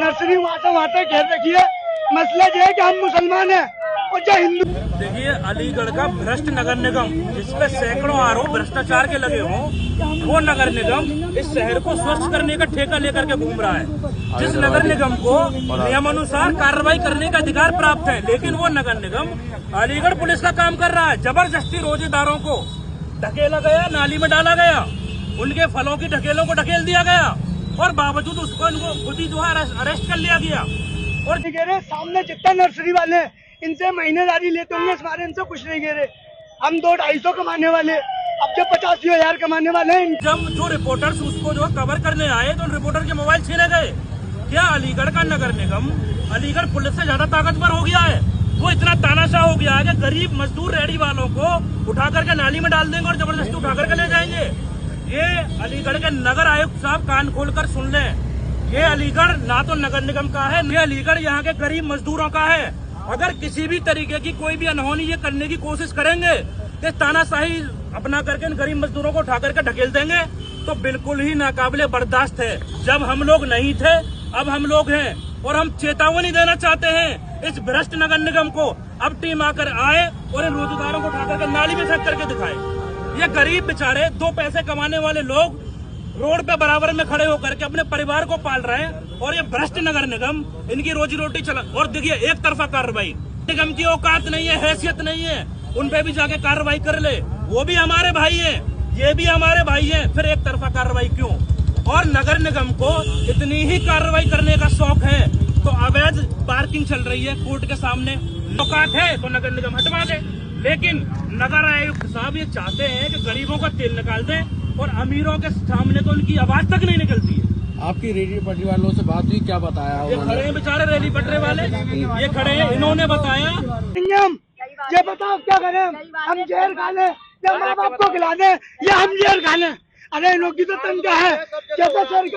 Nursery वहाँ से घेर रखी है। मसला ये है कि हम मुसलमान हैं और जो हिंदू। देखिए, अलीगढ़ का भ्रष्ट नगर निगम जिसपे सैकड़ों आरोप भ्रष्टाचार के लगे हों, वो नगर निगम इस शहर को स्वच्छ करने का ठेका लेकर के घूम रहा है। जिस नगर निगम को नियमानुसार कार्रवाई करने का अधिकार प्राप्त है, लेकिन वो नगर निगम अलीगढ़ पुलिस का काम कर रहा है। जबरदस्ती रोजेदारों को ढकेला गया, नाली में डाला गया, उनके फलों की ढकेलों को ढकेल दिया गया और बावजूद उसको इनको खुद ही जो है अरेस्ट कर लिया गया। और गिरे सामने जितना नर्सरी वाले हैं, इनसे महीनेदारी लेते होंगे, इस बारे इनसे कुछ नहीं गिरे। हम 200-250 कमाने वाले, अब जब 85,000 कमाने वाले हैं। जब जो रिपोर्टर्स उसको जो कवर करने आए तो रिपोर्टर के मोबाइल छीने गए। क्या अलीगढ़ का नगर निगम अलीगढ़ पुलिस से ज्यादा ताकतवर हो गया है? वो इतना तानाशाह हो गया है कि गरीब मजदूर रेहड़ी वालों को उठा करके नाली में डाल देंगे और जबरदस्ती उठा करके ले जाएंगे। ये अलीगढ़ के नगर आयुक्त साहब कान खोलकर सुन लें, ये अलीगढ़ ना तो नगर निगम का है, ये अलीगढ़ यहाँ के गरीब मजदूरों का है। अगर किसी भी तरीके की कोई भी अनहोनी ये करने की कोशिश करेंगे तो तानाशाही अपना करके इन गरीब मजदूरों को उठा करके ढकेल देंगे, तो बिल्कुल ही नाकाबिले बर्दाश्त है। जब हम लोग नहीं थे, अब हम लोग हैं और हम चेतावनी देना चाहते हैं इस भ्रष्ट नगर निगम को। अब टीम आकर आए और इन रोजगारों को उठा करके नाली में फेंक करके दिखाए। ये गरीब बेचारे 2 पैसे कमाने वाले लोग रोड पे बराबर में खड़े होकर के अपने परिवार को पाल रहे हैं और ये भ्रष्ट नगर निगम इनकी रोजी रोटी चला। और देखिए, एक तरफा कार्रवाई, निगम की औकात नहीं है, हैसियत नहीं है, उन पे भी जाके कार्रवाई कर ले। वो भी हमारे भाई हैं, ये भी हमारे भाई हैं, फिर एक तरफा कार्रवाई क्यों? और नगर निगम को इतनी ही कार्रवाई करने का शौक है तो अवैध पार्किंग चल रही है कोर्ट के सामने, औकात है तो नगर निगम हटवा दे। लेकिन नगर आयुक्त साहब ये चाहते हैं कि गरीबों का तेल निकाल दें और अमीरों के सामने तो उनकी आवाज तक नहीं निकलती है। आपकी रेडी पटरी वालों से बात हुई, क्या बताया? ये खड़े हैं बेचारे रेली पटरे वाले, ये खड़े हैं, इन्होंने बताया। ये बताओ क्या करें? हम जहर खा लें या माँ बाप को खिला दें या हम जहर खा लें? अरे इन लोग की तो तनख्वाह है, जैसे सरकारी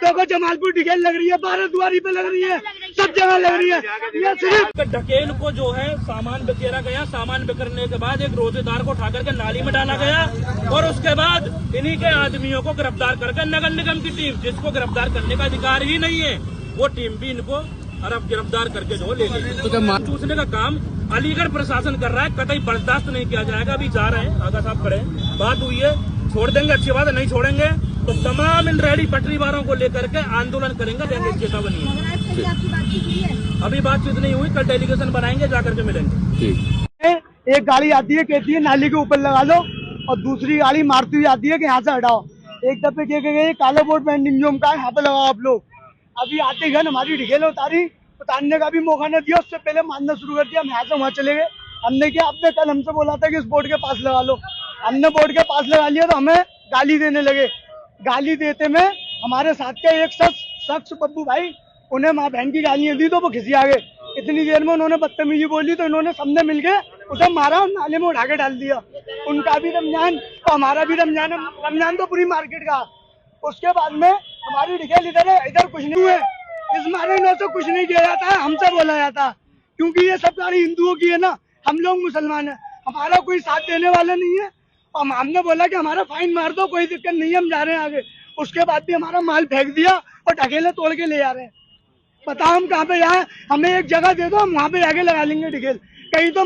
तो जमालपुर ढकेल लग रही है, 12 दुआरी पे लग रही है, सब जगह लग रही है। ये सिर्फ ढकेल को जो है सामान बिखेरा गया, सामान बिखरने के बाद एक रोजेदार को उठा करके नाली में डाला गया और उसके बाद इन्हीं के आदमियों को गिरफ्तार करके नगर निगम की टीम, जिसको गिरफ्तार करने का अधिकार ही नहीं है, वो टीम भी इनको अरब गिरफ्तार करके जो ले गई। तो चूसने का काम अलीगढ़ प्रशासन कर रहा है, कतई बर्दाश्त नहीं किया जाएगा। अभी जा रहे हैं, आगा साहब खड़े, बात हुई है, छोड़ देंगे अच्छी बात है, नहीं छोड़ेंगे तो तमाम इन रेहड़ी पटरी वालों को लेकर के आंदोलन करेंगे। देंगे चेतावनी है। अभी बातचीत नहीं हुई, कल डेलीगेशन बनाएंगे, जाकर के मिलेंगे। एक गाड़ी आती है, कहती है नाली के ऊपर लगा लो, और दूसरी गाड़ी मारती हुई आती है कि यहाँ से हटाओ। एक दफे क्या गए, काला बोर्ड पेंटिंग जो का है, यहाँ पे लगाओ आप लोग। अभी आते घन हमारी ढकेल उतारने का भी मौका नहीं दिया, उससे पहले मारना शुरू कर दिया। हम यहाँ से वहाँ चले गए। हमने क्या, आपने कल हमसे बोला था कि इस बोर्ड के पास लगा लो, हमने बोर्ड के पास लगा लिया तो हमें गाली देने लगे। गाली देते में हमारे साथ के एक शख्स पप्पू भाई, उन्हें माँ बहन की गालियां दी तो वो खिसिया गए। इतनी देर में उन्होंने बदतमीजी बोली तो इन्होंने सबने मिलके उसे मारा और नाले में उठा के डाल दिया। उनका भी रमजान और हमारा भी रमजान, रमजान तो पूरी मार्केट का। उसके बाद में हमारी ढकेल इधर कुछ नहीं हुए, इस मारे से कुछ नहीं किया जाता है, हमसे बोला जाता, क्योंकि ये सब सारी हिंदुओं की है ना, हम लोग मुसलमान है, हमारा कोई साथ देने वाला नहीं है। और हमने बोला कि हमारा फाइन मार दो, कोई दिक्कत नहीं है, हम जा रहे हैं आगे। उसके बाद भी हमारा माल फेंक दिया और ढकेले तोड़ के ले जा रहे हैं। बताओ हम कहाँ पे जाए? हमें एक जगह दे दो, हम वहाँ पे आगे लगा लेंगे ढकेल, कहीं तो